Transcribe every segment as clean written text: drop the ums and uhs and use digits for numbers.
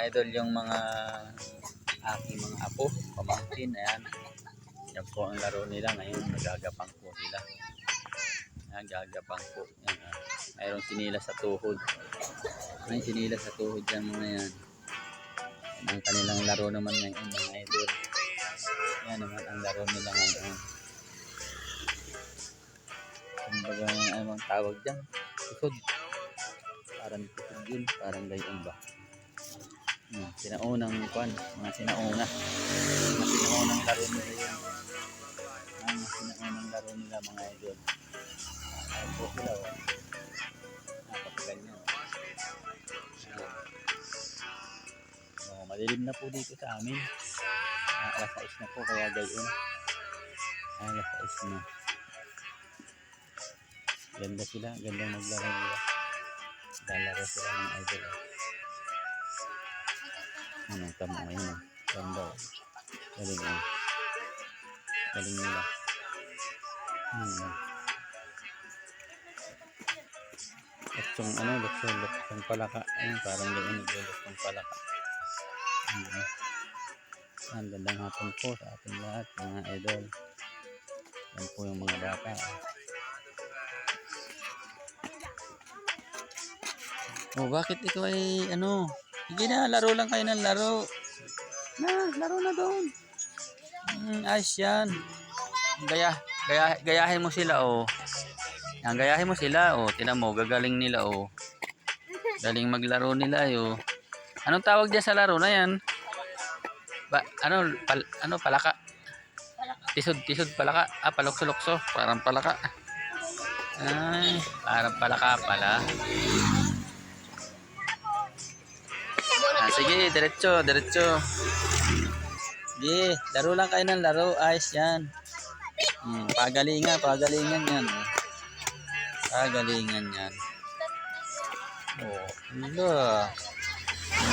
idol yung mga aking mga apo, pamangkin. Ayan. Yan po ang laro nila ngayon. Nagagapang po sila. Nagagapang po. Yan, mayroong sinila sa tuhod. May sinila sa tuhod yan mga yan. Yan ang kanilang laro naman ngayon mga idol. Yan naman ang laro nila ngayon. Kumbaga anong tawag dyan? Tusod. Parang tusod yun. Parang gayon ba? Sinaunang kwan. Mga sinauna. Mga sinaunang laro nila yun. Mga sinaunang laro nila mga idol. Ayun po sila o. Napakaganyan. Madilim na po dito sa amin. Alas 6 na po kaya gayon. Alas 6 na. Ganda sila. Gandang maglaro nila. Lalaro sila ng idol. Anong tamo ngayon? Ganda o. Galing o. Galing nila. Luksong ano, luksong palaka. Ayun, parang doon nagluksong palaka. Ang gandang hapon po sa ating lahat mga idol. Yan po yung mga bata. Oh, bakit ikaw ay ano? Sige na, laro lang kayo ng laro. Na, laro na doon. Ayos yan. Gayahin mo sila oh. Yan, gayahin mo sila oh. Tinan mo, gagaling nila oh. Galing maglaro nila oh. Anong tawag diyan sa laro na yan? Palaka. Tisod palaka. Palokso-lokso, parang palaka. Ay, parang palaka pala. Sige, diretso. Sige, laro lang kayo ng laro. Ayos yan. Pagalingan yan. Pagalingan yan. Oh, hello.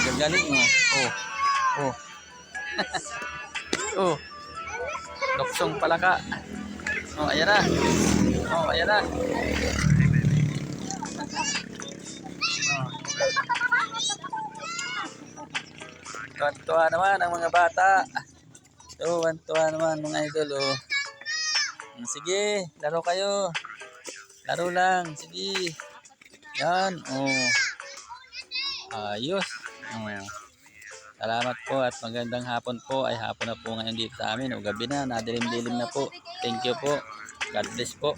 Gagaling mo. Oh. Oh. Luksong palaka. Oh, ayan na. Tuwan-tuwa naman ang mga bata. Tuwan-tuwa naman mga idol oh. Sige, laro kayo. Laro lang, sige. Yan, oh. Ayos. Salamat po at magandang hapon po. Ay hapon na po ngayon dito sa amin. O gabi na, nadilim-dilim na po. Thank you po. God bless po.